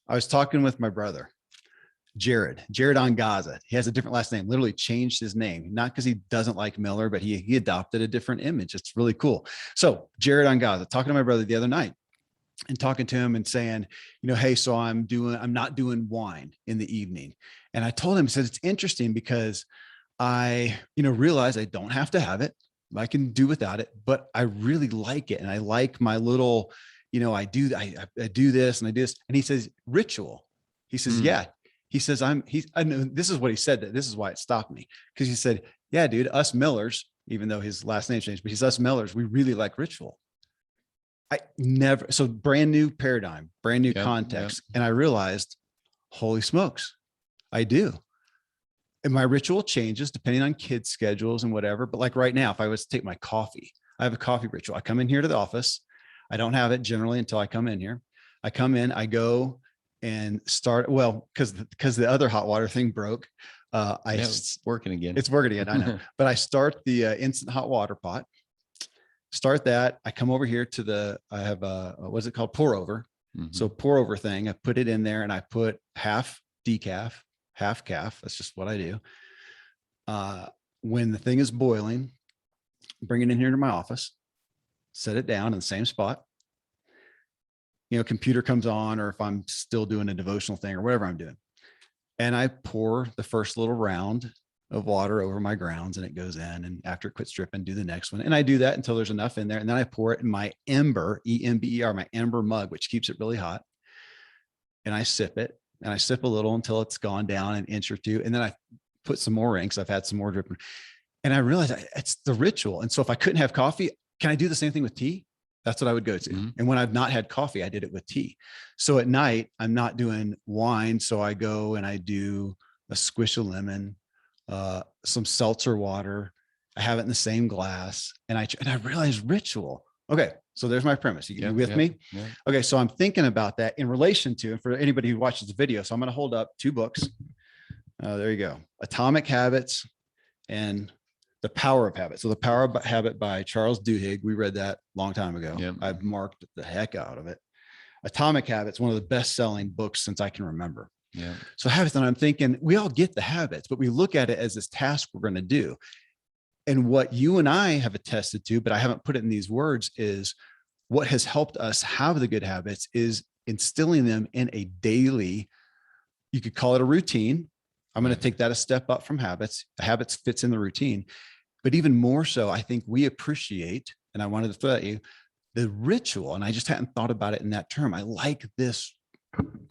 I was talking with my brother, Jared on Gaza. He has a different last name, literally changed his name, not because he doesn't like Miller, but he adopted a different image. It's really cool. So Jared on Gaza, talking to my brother the other night and talking to him and saying, hey, so I'm not doing wine in the evening. And I told him, I said, it's interesting because I, realize I don't have to have it. I can do without it, but I really like it. And I like my little, I do this and I do this. And he says, ritual. He says, yeah. He says, I know this is what he said, that this is why it stopped me. Cause he said, yeah, dude, us Millers, even though his last name changed, but he's us Millers, we really like ritual. So brand new paradigm, brand new context. Yep. And I realized, holy smokes, I do. And my ritual changes depending on kids' schedules and whatever. But like right now, if I was to take my coffee, I have a coffee ritual. I come in here to the office. I don't have it generally until I come in here. I come in, I go and start, because the other hot water thing broke. It's working again. It's working again, I know. But I start the instant hot water pot. Start that. I come over here to I have what's it called? Pour over. Mm-hmm. So pour over thing. I put it in there and I put half decaf, half calf. That's just what I do. When the thing is boiling, bring it in here to my office, set it down in the same spot. Computer comes on, or if I'm still doing a devotional thing or whatever I'm doing. And I pour the first little round of water over my grounds and it goes in. And after it quits dripping, do the next one. And I do that until there's enough in there. And then I pour it in my Ember, EMBER, my Ember mug, which keeps it really hot. And I sip it. And I sip a little until it's gone down an inch or two. And then I put some more in because I've had some more dripping. And I realized it's the ritual. And so if I couldn't have coffee, can I do the same thing with tea? That's what I would go to. Mm-hmm. And when I've not had coffee, I did it with tea. So at night, I'm not doing wine. So I go and I do a squish of lemon, some seltzer water. I have it in the same glass. And I realized ritual. Okay. So there's my premise. You with me? Yeah. Okay. So I'm thinking about that in relation to, and for anybody who watches the video, so I'm going to hold up two books. There you go. Atomic Habits and The Power of Habit. So The Power of Habit by Charles Duhigg. We read that a long time ago. Yep. I've marked the heck out of it. Atomic Habits, one of the best-selling books since I can remember. Yeah. So habits, and I'm thinking we all get the habits, but we look at it as this task we're going to do. And what you and I have attested to, but I haven't put it in these words, is what has helped us have the good habits is instilling them in a daily, you could call it a routine. I'm going to take that a step up from habits. Habits fits in the routine, but even more so, I think we appreciate, and I wanted to throw at you, the ritual. And I just hadn't thought about it in that term. I like this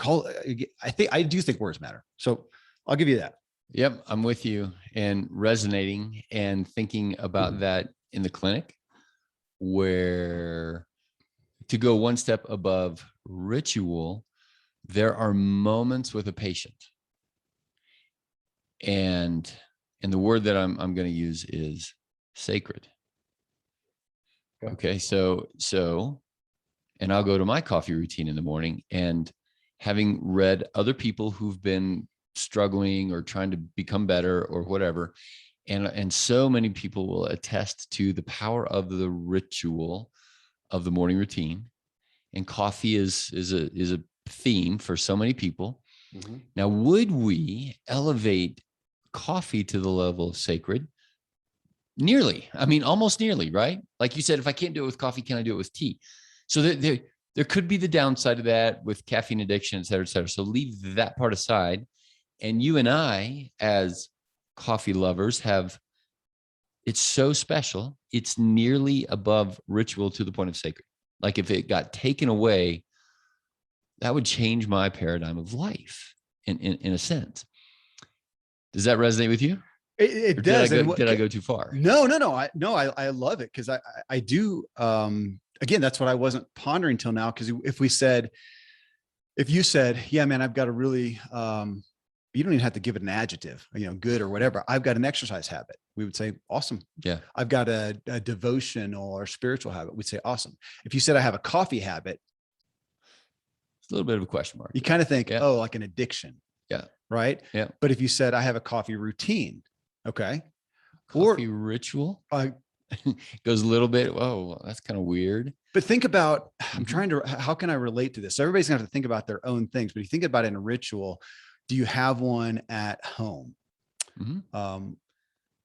I do think words matter. So I'll give you that. Yep. I'm with you and resonating and thinking about that in the clinic, where to go one step above ritual, there are moments with a patient. And the word that I'm going to use is sacred. Okay. So, and I'll go to my coffee routine in the morning, and having read other people who've been struggling or trying to become better or whatever. And so many people will attest to the power of the ritual of the morning routine. And coffee is a theme for so many people. Mm-hmm. Now, would we elevate coffee to the level of sacred? Nearly. I mean, almost nearly, right? Like you said, if I can't do it with coffee, can I do it with tea? So there could be the downside of that with caffeine addiction, et cetera, et cetera. So leave that part aside. And you and I, as coffee lovers, it's so special. It's nearly above ritual to the point of sacred. Like if it got taken away, that would change my paradigm of life in a sense. Does that resonate with you? It does. Did I go too far? No. I love it. Cause I do, again, that's what I wasn't pondering till now. Cause if you said, yeah, man, I've got a really, you don't even have to give it an adjective, good or whatever. I've got an exercise habit. We would say, awesome. Yeah. I've got a devotional or spiritual habit. We'd say, awesome. If you said I have a coffee habit, it's a little bit of a question mark. You kind of think, oh, like an addiction. Yeah. Right. Yeah. But if you said I have a coffee routine, okay. Coffee ritual. goes a little bit, whoa, that's kind of weird. But think about, I'm Mhm. trying to, how can I relate to this? So everybody's gonna have to think about their own things, but if you think about it in a ritual, do you have one at home? Mhm. Um,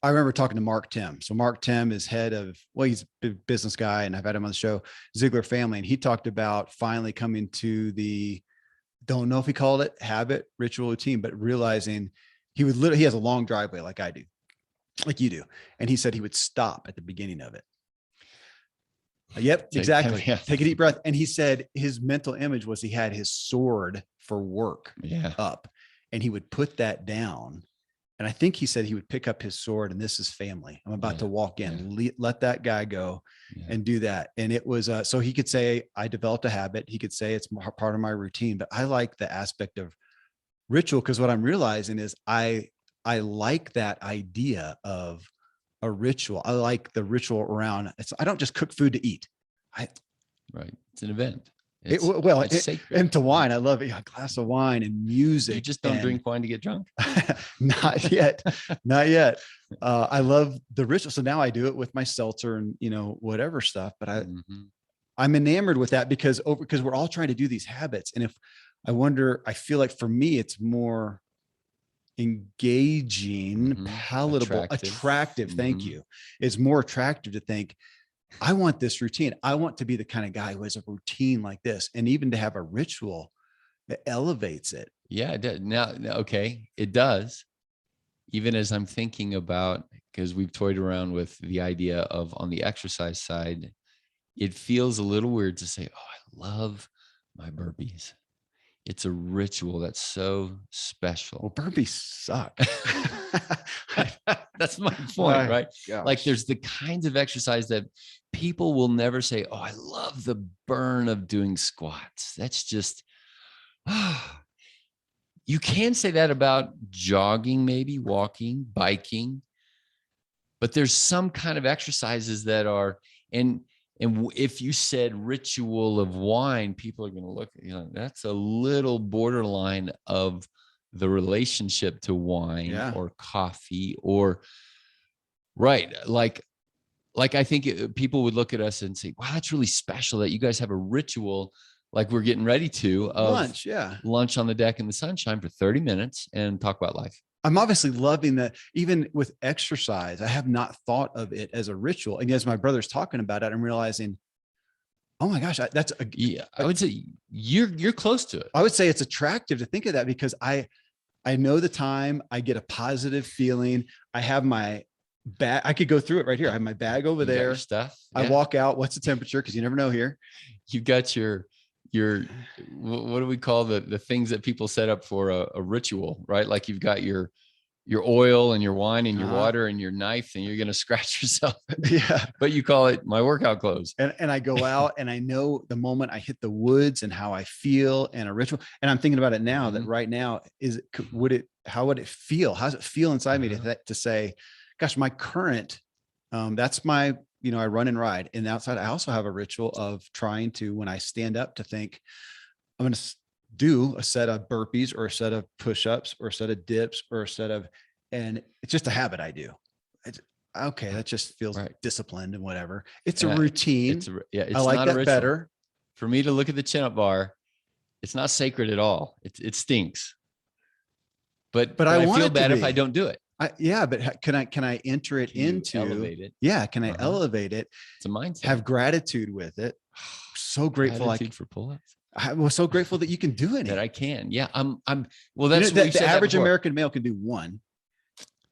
I remember talking to Mark Tim. So Mark Tim is head of, well, he's a big business guy, and I've had him on the show, Ziegler Family. And he talked about finally coming to the, don't know if he called it habit, ritual, routine, but realizing he would literally, he has a long driveway like I do, like you do. And he said he would stop at the beginning of it. Yep, exactly. Yeah. Take a deep breath. And he said his mental image was he had his sword for work Yeah. up, and he would put that down. And I think he said he would pick up his sword, and this is family. I'm about Yeah. to walk in, let that guy go Yeah. and do that. And it was, so he could say, I developed a habit. He could say it's part of my routine, but I like the aspect of ritual, because what I'm realizing is I like that idea of a ritual. I like the ritual around it's, I don't just cook food to eat. I, Right. It's an event. it, It's well, it's sacred. and to wine, I love it. A glass of wine and music. You just don't and drink wine to get drunk. not yet, not yet. I love the ritual. So now I do it with my seltzer and, whatever stuff, but Mhm. I'm enamored with that because we're all trying to do these habits. And if I wonder, I feel like for me, it's more engaging, Mhm. palatable, attractive. Thank Mhm. you. It's more attractive to think, I want this routine. I want to be the kind of guy who has a routine like this. And even to have a ritual that elevates it. Yeah, it does. Now, okay, it does. Even as I'm thinking about, because we've toyed around with the idea of on the exercise side, it feels a little weird to say, oh, I love my burpees. It's a ritual that's so special. Well, burpees suck. That's my point, My right? Like gosh. there's the kinds of exercise that people will never say, oh, I love the burn of doing squats. That's just, you can say that about jogging, maybe walking, biking, but there's some kind of exercises that are, and if you said ritual of wine, people are going to look, that's a little borderline of the relationship to wine Yeah. or coffee or right. Like I think people would look at us and say, wow, that's really special that you guys have a ritual like we're getting ready to of Lunch. Yeah. lunch on the deck in the sunshine for 30 minutes and talk about life. I'm obviously loving that. Even with exercise, I have not thought of it as a ritual. And as my brother's talking about it, I'm realizing, oh my gosh, that's Yeah, I would say you're close to it. I would say it's attractive to think of that because I know the time, I get a positive feeling. I have my bag. I could go through it right here. I have my bag over You got your there. stuff. I Yeah. walk out. What's the temperature? Because you never know here. You got your what do we call the things that people set up for a ritual, right? Like you've got your oil and your wine and your water and your knife, and you're going to scratch yourself. Yeah. But you call it my workout clothes. And I go out and I know the moment I hit the woods and how I feel and a ritual. And I'm thinking about it now that right now how would it feel? How does it feel inside me to say, gosh, my current, that's my, I run and ride, and outside, I also have a ritual of trying to, when I stand up, to think I'm going to do a set of burpees or a set of push-ups or a set of dips or a set of, and it's just a habit I do. Okay, that just feels disciplined and whatever. It's a routine. It's I like not that a ritual. better. For me to look at the chin-up bar, it's not sacred at all. It stinks. But I feel bad if I don't do it. But can I enter it into elevate it? Yeah, can I elevate it? It's a mindset. Have gratitude with it. So grateful. Gratitude for pull-ups. I was so grateful that you can do it. That I can. Yeah, I'm. Well, that's the average American male can do one.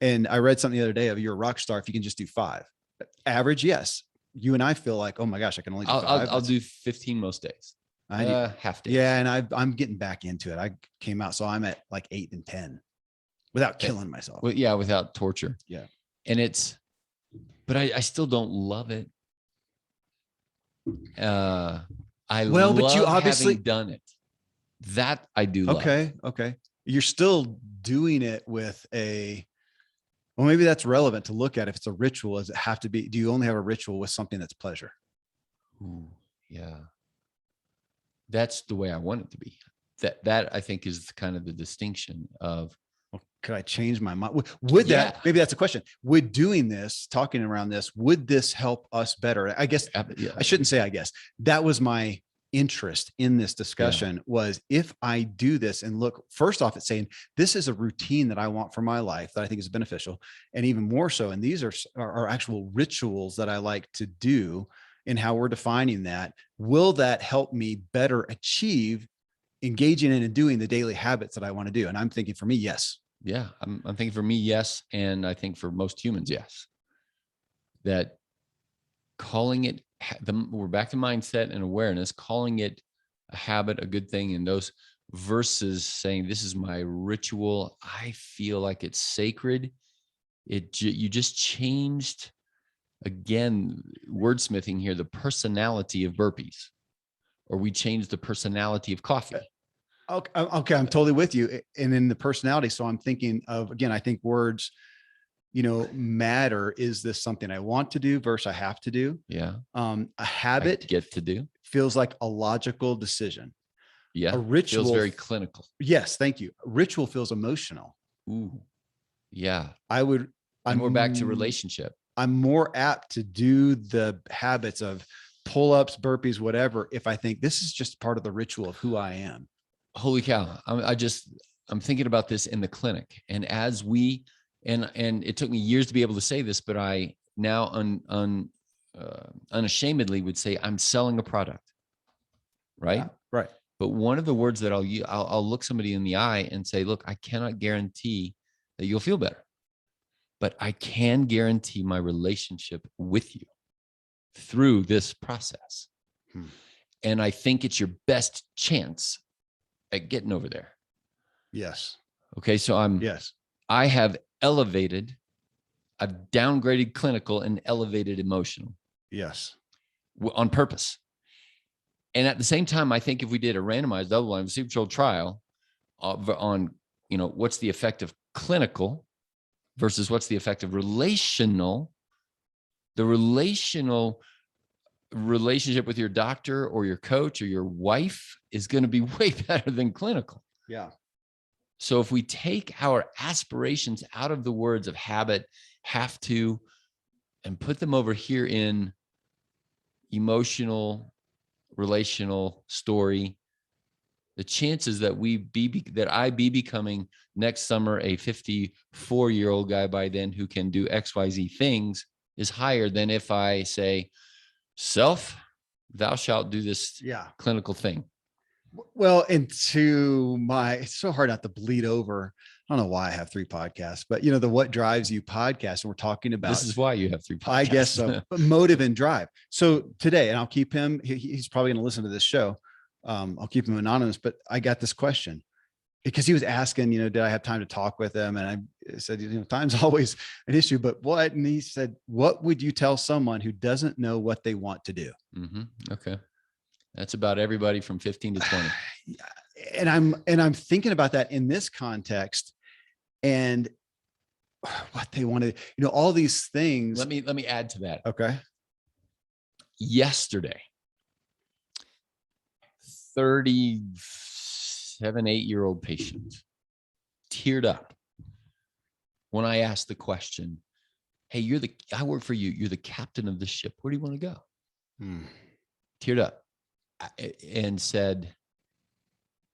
And I read something the other day of, you're a rock star if you can just do 5. Average, yes. You and I feel like, oh my gosh, I can only do 5. I'll do 15 most days. I do half days. Yeah, and I'm getting back into it. I came out, so I'm at like 8 and 10 without killing myself. Well, yeah, without torture. Yeah. And but I still don't love it. But you obviously having done it. That I do love. Okay. You're still doing it with well, maybe that's relevant to look at. If it's a ritual, does it have to be, do you only have a ritual with something that's pleasure? Ooh, yeah. That's the way I want it to be. That I think is kind of the distinction of, could I change my mind? Would that, Yeah. maybe that's a question. Would doing this, talking around this, would this help us better? I guess Yeah. I shouldn't say, I guess that was my interest in this discussion was if I do this and look, first off, it's saying this is a routine that I want for my life that I think is beneficial. And even more so, and these are actual rituals that I like to do and how we're defining that. Will that help me better achieve engaging in and doing the daily habits that I want to do? And I'm thinking for me, yes. Yeah. I'm thinking for me, yes. And I think for most humans, yes. That calling it, we're back to mindset and awareness, calling it a habit, a good thing, and those versus saying, this is my ritual. I feel like it's sacred. You just changed, again, wordsmithing here, the personality of burpees, or we changed the personality of coffee. Okay. I'm totally with you. And in the personality. So I'm thinking of, again, I think words, matter. Is this something I want to do versus I have to do? Yeah. A habit get to do feels like a logical decision. Yeah. A ritual feels very clinical. Yes. Thank you. Ritual feels emotional. Ooh. Yeah. And we're back to relationship. I'm more apt to do the habits of pull-ups, burpees, whatever, if I think this is just part of the ritual of who I am. Holy cow. I'm thinking about this in the clinic. And as we, and it took me years to be able to say this, but I now unashamedly would say I'm selling a product. Right. Yeah, right. But one of the words that I'll look somebody in the eye and say, look, I cannot guarantee that you'll feel better, but I can guarantee my relationship with you through this process. And I think it's your best chance at getting over there. Yes. Okay. So I have elevated, I've downgraded clinical and elevated emotional. Yes. On purpose. And at the same time, I think if we did a randomized double-blind placebo-controlled trial on, what's the effect of clinical versus what's the effect of relational, the relational relationship with your doctor or your coach or your wife is going to be way better than clinical. Yeah. So if we take our aspirations out of the words of habit, have to, and put them over here in emotional, relational, story, the chances that I be becoming next summer a 54-year-old guy by then who can do XYZ things is higher than if I say, self, thou shalt do this clinical thing. Well, it's so hard not to bleed over. I don't know why I have 3 podcasts, but the What Drives You podcast, and we're talking about, this is why you have 3 podcasts. I guess so, motive and drive. So today, and I'll keep him, he's probably going to listen to this show. I'll keep him anonymous, but I got this question because he was asking, did I have time to talk with him? And I said, time's always an issue, but what? And he said, what would you tell someone who doesn't know what they want to do? Okay. That's about everybody from 15 to 20. And I'm thinking about that in this context and what they wanted, all these things. Let me add to that. Okay. Yesterday, 37, 8-year-old patient teared up when I asked the question, hey, I work for you. You're the captain of the ship. Where do you want to go? Teared up and said,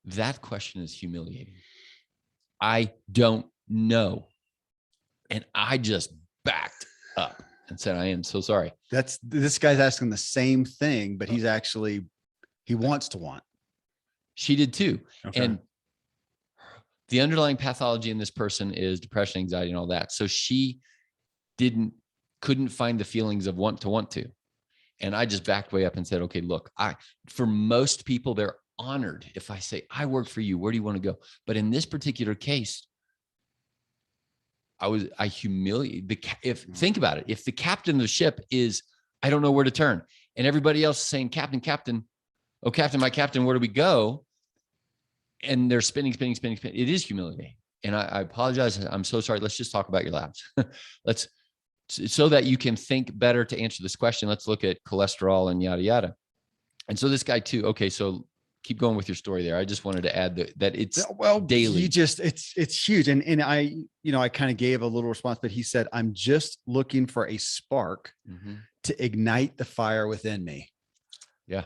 that question is humiliating. I don't know. And I just backed up and said, I am so sorry. This guy's asking the same thing, but he wants to want. She did too. Okay. And the underlying pathology in this person is depression, anxiety, and all that. So she couldn't find the feelings of want to. And I just backed way up and said, okay, look, for most people, they're honored if I say, I work for you. Where do you want to go? But in this particular case, I humiliate think about it. If the captain of the ship is, I don't know where to turn, and everybody else is saying, Captain, oh, Captain, my Captain, where do we go? And they're spinning. It is humiliating. And I apologize. I'm so sorry. Let's just talk about your labs. So that you can think better to answer this question. Let's look at cholesterol and yada, yada. And so this guy too, okay, so keep going with your story there. I just wanted to add that it's well, daily. It's huge. And I, I kind of gave a little response, but he said, I'm just looking for a spark to ignite the fire within me. Yeah.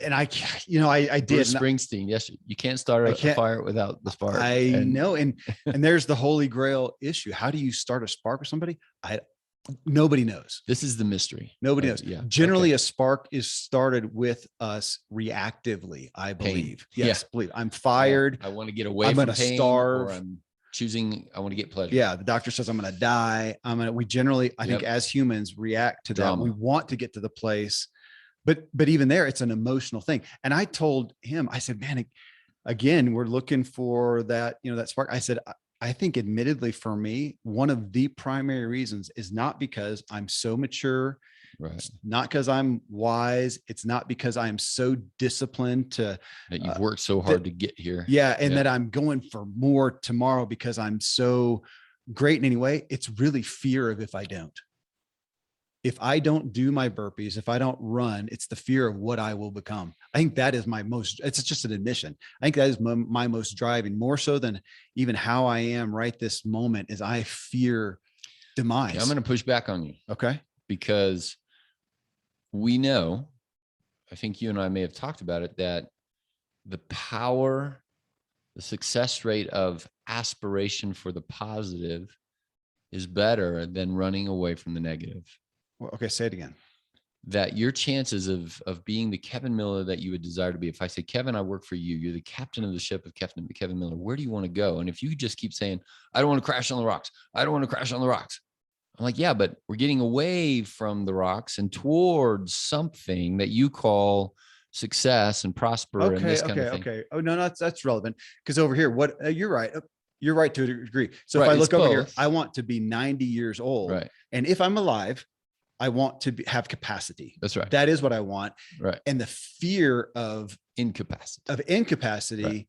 And I did. Bruce Springsteen. Yes. You can't start a fire without the spark. I know. And there's the holy grail issue. How do you start a spark with somebody? Nobody knows. This is the mystery. Nobody knows. Yeah. Generally, a spark is started with us reactively, I believe. Pain. Yes, believe. I'm fired. I want to get away from pain. Starve. Or I'm choosing, I want to get pleasure. Yeah. The doctor says I'm going to die. We generally, I think as humans react to that. We want to get to the place, but even there, it's an emotional thing. And I told him, I said, man, again, we're looking for that, that spark. I said, I think admittedly for me, one of the primary reasons is not because I'm so mature, right? Not because I'm wise. It's not because I'm so disciplined that you've worked so hard to get here. Yeah. And that I'm going for more tomorrow because I'm so great in any way. It's really fear of if I don't do my burpees, if I don't run, it's the fear of what I will become. I think that is it's just an admission. I think that is my most driving, more so than even how I am right this moment, is I fear demise. Yeah, I'm going to push back on you. Okay. Because we know, I think you and I may have talked about it, that the power, the success rate of aspiration for the positive is better than running away from the negative. Okay, say it again. That your chances of being the Kevin Miller that you would desire to be, if I say, Kevin, I work for you, you're the captain of the ship of Kevin Miller, where do you want to go? And if you just keep saying, I don't want to crash on the rocks, I don't want to crash on the rocks. I'm like, yeah, but we're getting away from the rocks and towards something that you call success and prosper and this kind of thing. Okay. Oh, no, that's relevant. Because over here, you're right. You're right to a degree. So if I look over here, I want to be 90 years old. Right. And if I'm alive, I want to have capacity. That's right. That is what I want. Right. And the fear of incapacity right.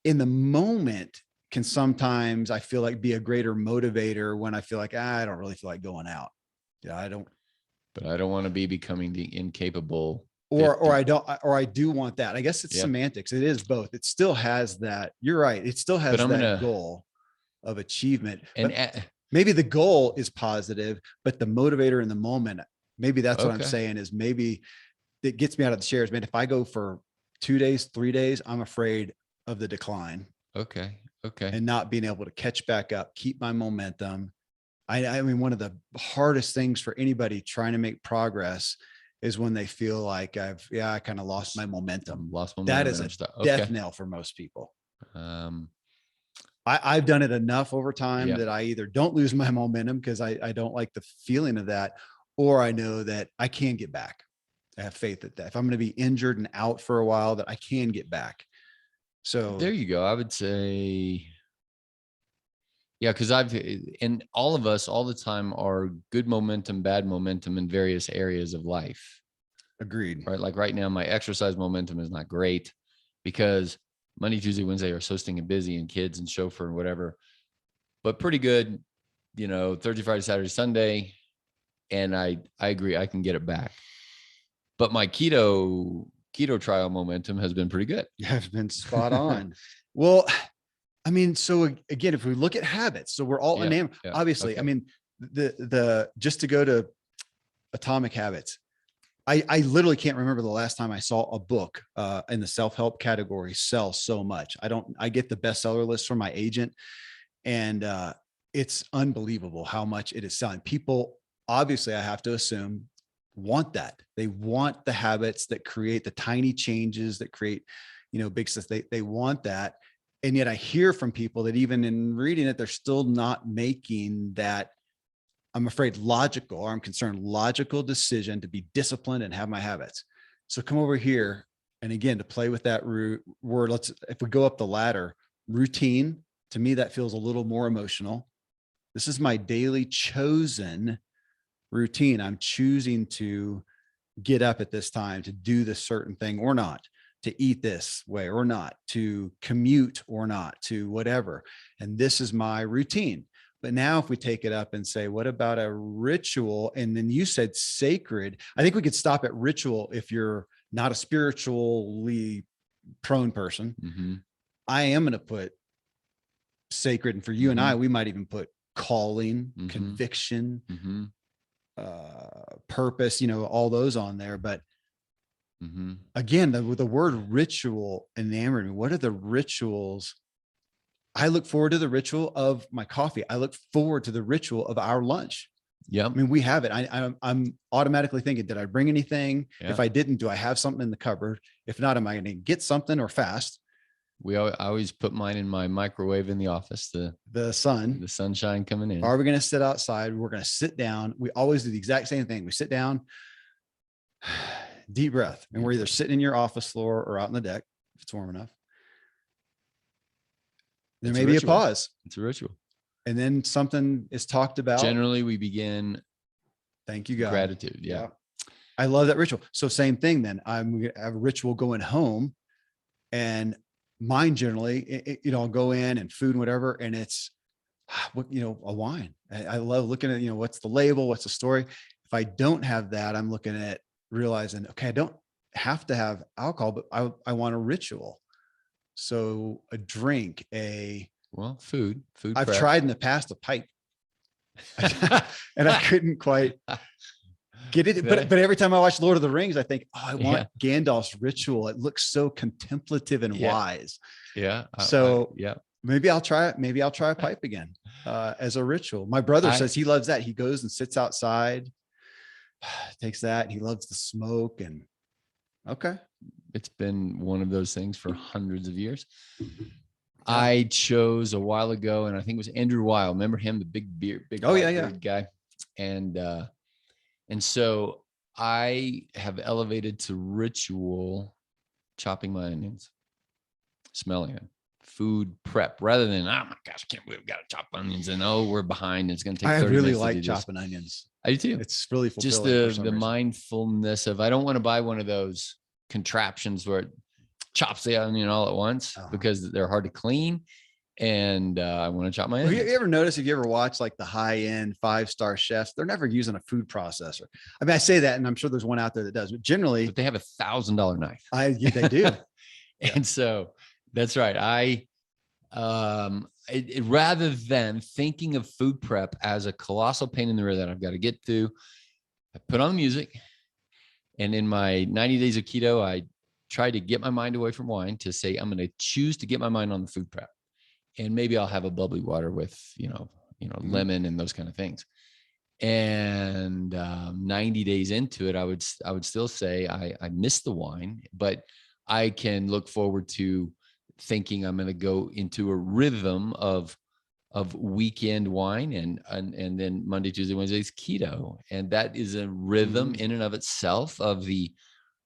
in the moment can sometimes, I feel like, be a greater motivator when I feel like, I don't really feel like going out. Yeah, but I don't want to be becoming the incapable. Or I do want that. I guess it's semantics. It is both. It still has that. You're right. It still has that goal of achievement. And maybe the goal is positive, but the motivator in the moment, maybe that's what I'm saying, is maybe it gets me out of the chairs. Man, if I go for 2 days, 3 days, I'm afraid of the decline. Okay. And not being able to catch back up, keep my momentum. I mean, one of the hardest things for anybody trying to make progress is when they feel like I kind of lost my momentum. That is a death knell for most people. I've done it enough over time that I either don't lose my momentum because I don't like the feeling of that, or I know that I can get back. I have faith that if I'm going to be injured and out for a while, that I can get back. So there you go. I would say, yeah, because and all of us all the time are good momentum, bad momentum in various areas of life. Agreed. Right. Like right now, my exercise momentum is not great because Monday, Tuesday, Wednesday are so stinking busy, and kids and chauffeur and whatever, but pretty good, Thursday, Friday, Saturday, Sunday. And I agree, I can get it back. But my keto trial momentum has been pretty good. You have been spot on. Well, I mean, so again, if we look at habits, so we're all enamored, obviously. I mean, the just to go to Atomic Habits, I literally can't remember the last time I saw a book in the self-help category sell so much. I get the bestseller list from my agent, and it's unbelievable how much it is selling. People, obviously, I have to assume, want that. They want the habits that create the tiny changes that create, big stuff. They want that. And yet I hear from people that even in reading it, they're still not making that, I'm afraid, logical decision to be disciplined and have my habits. So come over here. And again, to play with that word, if we go up the ladder, routine, to me, that feels a little more emotional. This is my daily chosen routine. I'm choosing to get up at this time, to do this certain thing or not, to eat this way or not, to commute or not, to whatever. And this is my routine. But now if we take it up and say, what about a ritual? And then you said sacred. I think we could stop at ritual if you're not a spiritually prone person, Mm-hmm. I am going to put sacred. And for you and I, we might even put calling, conviction, purpose, all those on there. But again, the word ritual enamored me. What are the rituals? I look forward to the ritual of my coffee. I look forward to the ritual of our lunch. Yeah. I mean, we have it. I'm automatically thinking, did I bring anything? Yeah. If I didn't, do I have something in the cupboard? If not, am I going to get something or fast? I always put mine in my microwave in the office. The sunshine coming in. Are we going to sit outside? We're going to sit down. We always do the exact same thing. We sit down, deep breath, and we're either sitting in your office floor or out on the deck if it's warm enough. There may be a pause. It's a ritual. And then something is talked about. Generally, we begin. Thank you, God. Gratitude. Yeah. I love that ritual. So same thing then. I'm going to have a ritual going home, and mine generally, I'll go in and food and whatever. And it's, a wine. I love looking at, what's the label? What's the story? If I don't have that, I'm looking at realizing, okay, I don't have to have alcohol, but I want a ritual. So a drink, food. I've prep. tried in the past a pipe and I couldn't quite get it. But every time I watch Lord of the Rings, I think, I want Gandalf's ritual. It looks so contemplative and wise. Yeah. So maybe I'll try it. Maybe I'll try a pipe again as a ritual. My brother says he loves that. He goes and sits outside, takes that. He loves the smoke and okay. It's been one of those things for hundreds of years. I chose a while ago, and I think it was Andrew Weil. Remember him, the big beard, beard guy. And so I have elevated to ritual chopping my onions, smelling it, food prep, rather than, oh my gosh, I can't believe we got to chop onions and we're behind. It's going to take 30 minutes. I really like chopping onions. I do too. It's really fulfilling. Just the mindfulness of, I don't want to buy one of those contraptions where it chops the onion all at once because they're hard to clean. And I want to chop my onions. You ever notice, if you ever watch like the high-end 5-star chefs, they're never using a food processor. I mean, I say that, and I'm sure there's one out there that does, but generally, they have $1,000 knife. They do. And so that's right. Rather than thinking of food prep as a colossal pain in the rear that I've got to get through, I put on the music. And in my 90 days of keto, I tried to get my mind away from wine to say, I'm going to choose to get my mind on the food prep. And maybe I'll have a bubbly water with, lemon and those kind of things. And 90 days into it, I would still say I miss the wine, but I can look forward to thinking I'm going to go into a rhythm of weekend wine and then Monday, Tuesday, Wednesday's keto. And that is a rhythm in and of itself of the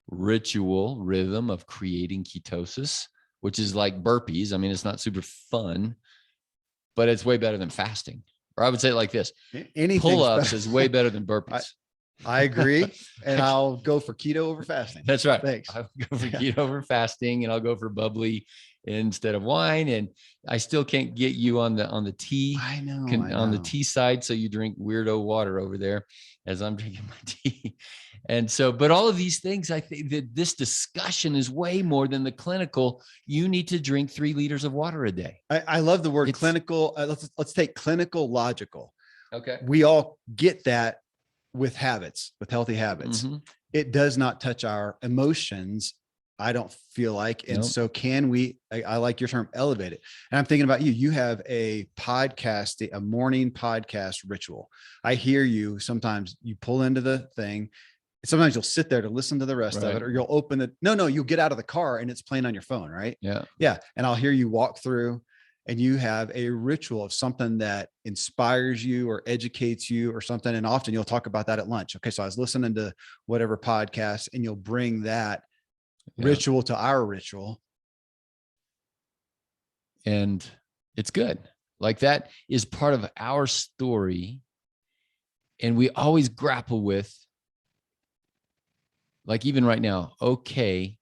ritual rhythm of creating ketosis, which is like burpees. I mean, it's not super fun, but it's way better than fasting. Or I would say it like this: pull-ups is way better than burpees. I agree. And I'll go for keto over fasting. That's right. Thanks. I'll go for keto over fasting, and I'll go for bubbly instead of wine. And I still can't get you on the tea. I know. On the tea side. So you drink weirdo water over there as I'm drinking my tea. And so, but all of these things, I think that this discussion is way more than the clinical. You need to drink 3 liters of water a day. I love the word clinical. Let's take clinical logical. Okay. We all get that with habits, with healthy habits. It does not touch our emotions, I don't feel like. And so can we, I like your term, elevate it. And I'm thinking about you have a podcast, a morning podcast ritual. I hear you. Sometimes you pull into the thing. Sometimes you'll sit there to listen to the rest of it, or you'll open it. No, you'll get out of the car and it's playing on your phone. Right. Yeah. And I'll hear you walk through, and you have a ritual of something that inspires you or educates you or something. And often you'll talk about that at lunch. Okay. So I was listening to whatever podcast, and you'll bring that ritual to our ritual. And it's good. Like, that is part of our story. And we always grapple with, like, even right now, okay,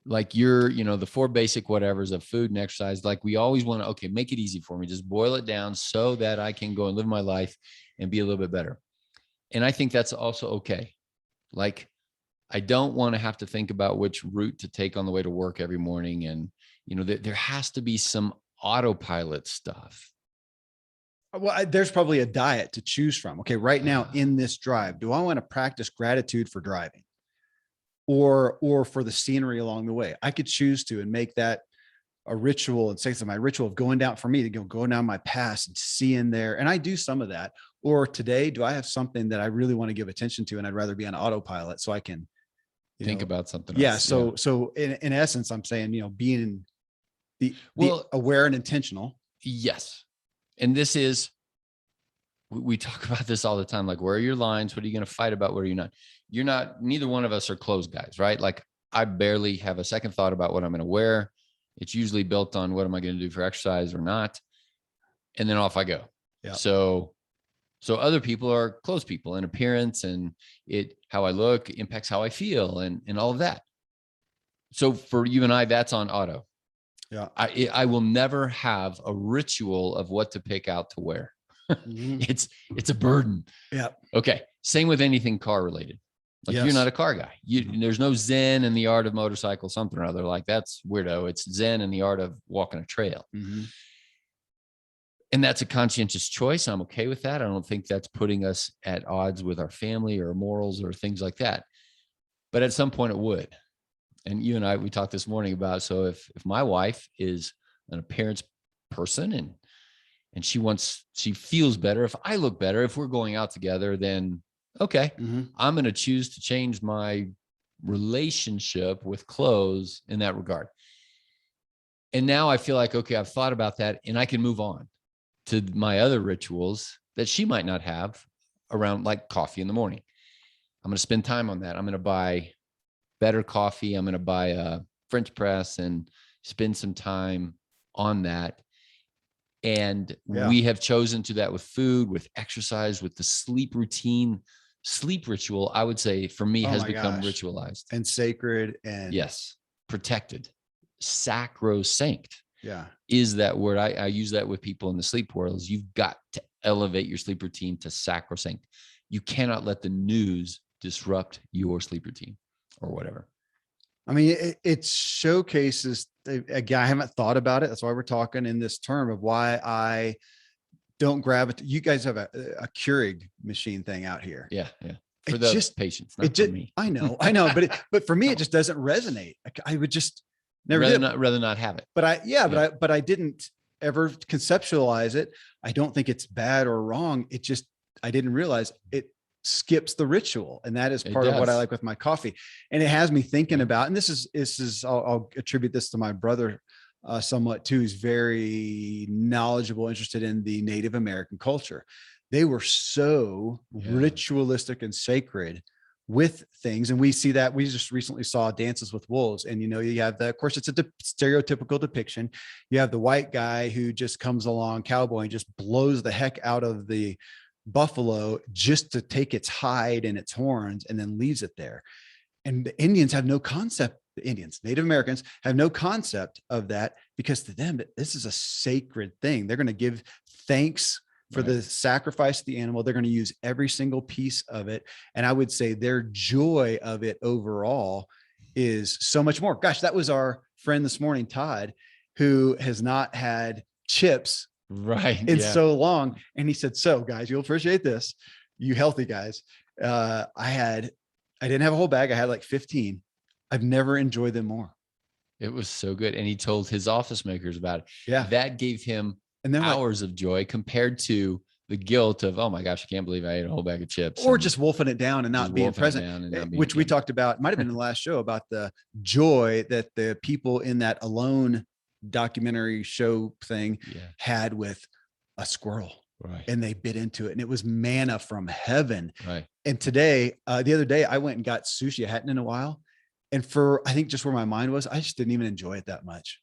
like the 4 basic whatevers of food and exercise. Like, we always want to, okay, make it easy for me. Just boil it down so that I can go and live my life and be a little bit better. And I think that's also okay. Like, I don't want to have to think about which route to take on the way to work every morning. And, there has to be some autopilot stuff. Well, there's probably a diet to choose from. Okay, right now in this drive, do I want to practice gratitude for driving or for the scenery along the way? I could choose to and make that a ritual and say it's my ritual of going down for me to go down my pass and seeing there. And I do some of that. Or today, do I have something that I really want to give attention to and I'd rather be on autopilot so I can Think about something yeah. else. So in essence, I'm saying, being the aware and intentional. Yes. And this is, we talk about this all the time. Like, where are your lines? What are you going to fight about? Where are you not? Neither one of us are clothes guys, right? Like, I barely have a second thought about what I'm going to wear. It's usually built on what am I going to do for exercise or not. And then off I go. Yeah. So other people are clothes people, and appearance and how I look impacts how I feel and all of that. So for you and I, that's on auto. Yeah. I will never have a ritual of what to pick out to wear. Mm-hmm. It's a burden. Yeah. Okay. Same with anything car related. Like, you're not a car guy. There's no Zen in the art of motorcycle, something or other. Like, that's weirdo. It's Zen in the art of walking a trail. Mm-hmm. And that's a conscientious choice. I'm okay with that. I don't think that's putting us at odds with our family or morals or things like that. But at some point it would. And you and I, we talked this morning about, so if my wife is an appearance person and she feels better, if I look better, if we're going out together, then okay, I'm going to choose to change my relationship with clothes in that regard. And now I feel like, okay, I've thought about that and I can move on to my other rituals that she might not have around, like coffee in the morning. I'm going to spend time on that. I'm going to buy better coffee. I'm going to buy a French press and spend some time on that. And we have chosen to that with food, with exercise, with the sleep routine. Sleep ritual, I would say, for me, has become ritualized and sacred and yes, protected, sacrosanct. Yeah. Is that word. I use that with people in the sleep world. Is you've got to elevate your sleep routine to sacrosanct. You cannot let the news disrupt your sleep routine or whatever. I mean, it showcases, again, I haven't thought about it. That's why we're talking in this term of why I don't gravitate. You guys have a Keurig machine thing out here. Yeah. Yeah. For the patients, not for me. I know, but for me, it just doesn't resonate. I would just never rather not have it. But I didn't ever conceptualize it. I don't think it's bad or wrong. I didn't realize it skips the ritual. And that is part of what I like with my coffee. And it has me thinking about, and this is, I'll attribute this to my brother somewhat too. He's very knowledgeable, interested in the Native American culture. They were so ritualistic and sacred with things. And we see that. We just recently saw Dances with Wolves. And, you have of course, it's a stereotypical depiction. You have the white guy who just comes along, cowboy, and just blows the heck out of the buffalo just to take its hide and its horns and then leaves it there. And the Indians have no concept. The Indians, Native Americans, have no concept of that, because to them, this is a sacred thing. They're going to give thanks for the sacrifice of the animal. They're going to use every single piece of it. And I would say their joy of it overall is so much more. Gosh, that was our friend this morning, Todd, who has not had chips in so long. And he said, so guys, you'll appreciate this. You healthy guys. I didn't have a whole bag. I had like 15. I've never enjoyed them more. It was so good. And he told his office makers about it. Yeah. That gave him hours of joy compared to the guilt of, oh my gosh, I can't believe I ate a whole bag of chips. Or just wolfing it down and not being present, which we talked about, might've been in the last show, about the joy that the people in that Alone documentary show thing had with a squirrel. Right. And they bit into it and it was manna from heaven. Right. And today, the other day, I went and got sushi. I hadn't in a while. And I think just where my mind was, I just didn't even enjoy it that much.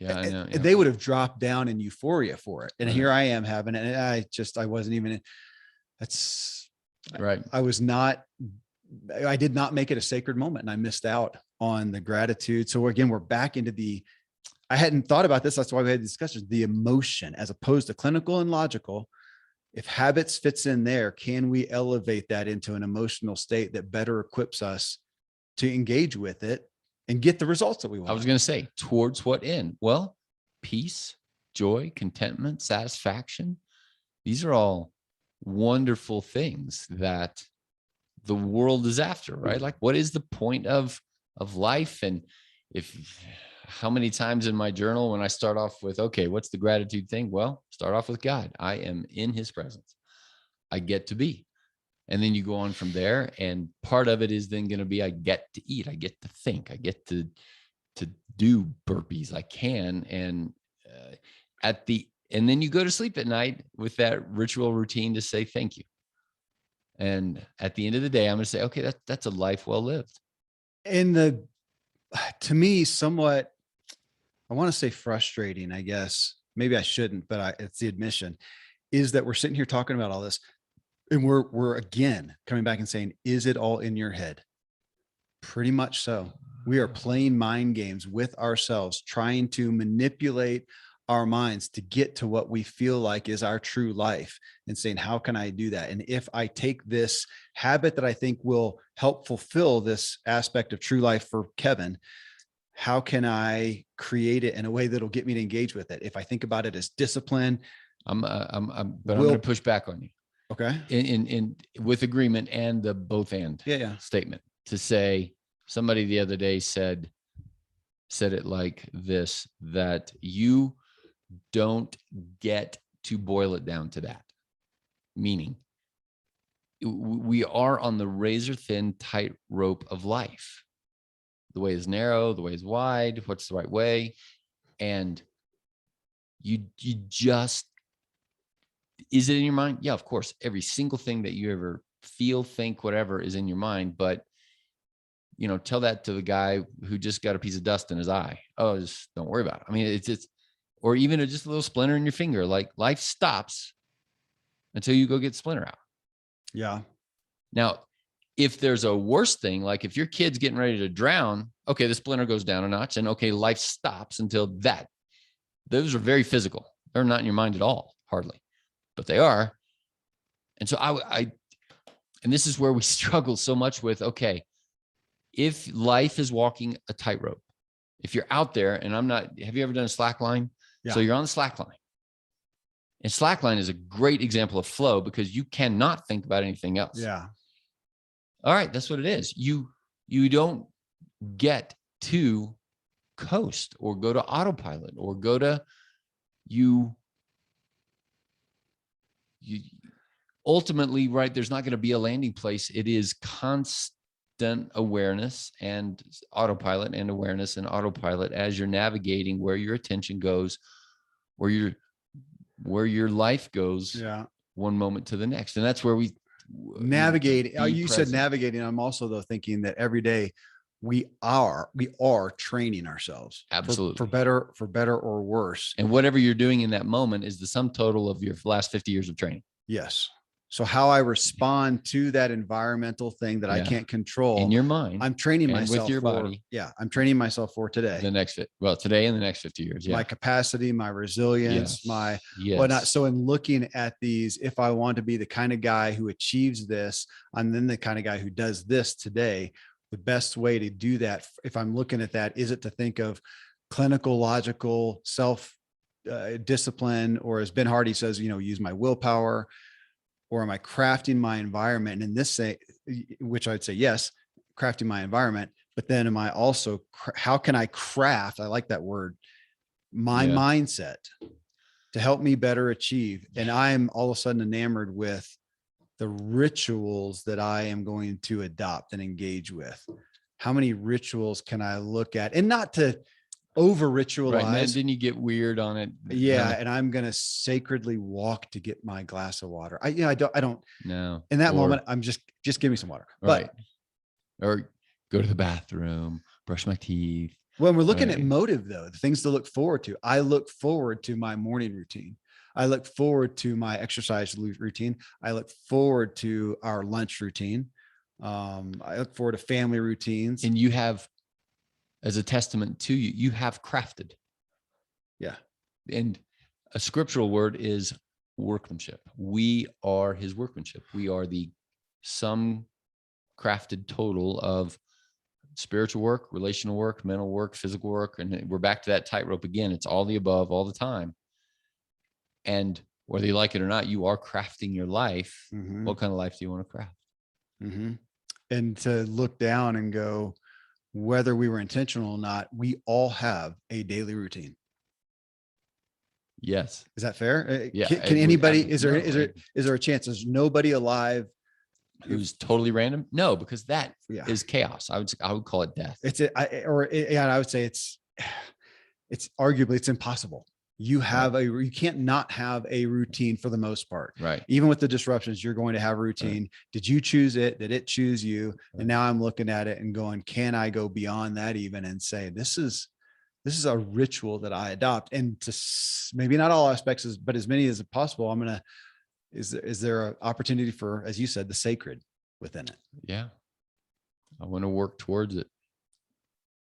Yeah, I know. And they would have dropped down in euphoria for it. And here I am having it. And I wasn't even, that's right. I did not make it a sacred moment, and I missed out on the gratitude. So again, we're back into I hadn't thought about this. That's why we had discussions, the emotion as opposed to clinical and logical. If habits fits in there, can we elevate that into an emotional state that better equips us to engage with it and get the results that we want. I was going to say, towards what end? Well, peace, joy, contentment, satisfaction. These are all wonderful things that the world is after, right? Like, what is the point of life? And how many times in my journal when I start off with, okay, what's the gratitude thing? Well, start off with God. I am in his presence. I get to be. And then you go on from there. And part of it is then going to be, I get to eat. I get to think. I get to do burpees. I can. And and then you go to sleep at night with that ritual routine to say thank you. And at the end of the day, I'm going to say, okay, that's a life well lived. And to me, somewhat, I want to say frustrating, I guess. Maybe I shouldn't, but it's the admission, is that we're sitting here talking about all this. And we're again coming back and saying, is it all in your head? Pretty much so. We are playing mind games with ourselves, trying to manipulate our minds to get to what we feel like is our true life, and saying, how can I do that? And if I take this habit that I think will help fulfill this aspect of true life for Kevin, how can I create it in a way that'll get me to engage with it? If I think about it as discipline, I'm going to push back on you. Okay. In with agreement and the both and statement, to say, somebody the other day said it like this, that you don't get to boil it down to that. Meaning, we are on the razor thin tightrope of life. The way is narrow, the way is wide. What's the right way? And you just, is it in your mind? Yeah, of course. Every single thing that you ever feel, think, whatever is in your mind. But, tell that to the guy who just got a piece of dust in his eye. Oh, just don't worry about it. I mean, it's or even just a little splinter in your finger. Like, life stops until you go get the splinter out. Yeah. Now, if there's a worse thing, like if your kid's getting ready to drown, okay, the splinter goes down a notch, and okay, life stops until that. Those are very physical. They're not in your mind at all, hardly. But they are. And so and this is where we struggle so much with, okay, if life is walking a tightrope, if you're out there, and have you ever done a slack line? Yeah. So you're on the slack line. And slack line is a great example of flow because you cannot think about anything else. Yeah. All right. That's what it is. You don't get to coast or go to autopilot or go to you ultimately, right, there's not going to be a landing place. It is constant awareness and autopilot and awareness and autopilot as you're navigating where your attention goes, where your life goes. Yeah. One moment to the next. And that's where we navigate. You said navigating. I'm also though thinking that every day we are training ourselves. Absolutely. For better or worse. And whatever you're doing in that moment is the sum total of your last 50 years of training. Yes. So how I respond to that environmental thing that I can't control in your mind, I'm training myself with your body. Yeah. I'm training myself for today. Today and the next 50 years. Yeah. My capacity, my resilience, whatnot. So in looking at these, if I want to be the kind of guy who achieves this, I'm then the kind of guy who does this today. The best way to do that, if I'm looking at that, is it to think of clinical, logical, self discipline, or as Ben Hardy says, use my willpower, or am I crafting my environment? And in this which I'd say, yes, crafting my environment, but then am I also, how can I craft? I like that word, my mindset to help me better achieve. And I'm all of a sudden enamored with the rituals that I am going to adopt and engage with. How many rituals can I look at, and not to over ritualize? Right, man, didn't you get weird on it? Yeah. And I'm going to sacredly walk to get my glass of water. I don't know. In that moment, I'm just give me some water. Right. Or go to the bathroom, brush my teeth. When we're looking at motive though, the things to look forward to, I look forward to my morning routine. I look forward to my exercise routine. I look forward to our lunch routine. I look forward to family routines. And you have, as a testament to you, you have crafted. Yeah. And a scriptural word is workmanship. We are his workmanship. We are the sum crafted total of spiritual work, relational work, mental work, physical work. And we're back to that tightrope again. It's all the above all the time. And whether you like it or not, you are crafting your life. Mhm. What kind of life do you want to craft? Mm-hmm. And to look down and go, whether we were intentional or not, we all have a daily routine. Yes. Is that fair? Yeah. Can anybody, is No, there a chance there's nobody alive who's totally random? No, because that yeah, is chaos. I would call it death. I would say it's arguably it's impossible. You have you can't not have a routine for the most part. Right. Even with the disruptions, you're going to have a routine. Right. Did you choose it? Did it choose you? Right. And now I'm looking at it and going, can I go beyond that even and say, this is a ritual that I adopt, and to maybe not all aspects, but as many as possible. Is there an opportunity for, as you said, the sacred within it? Yeah. I want to work towards it.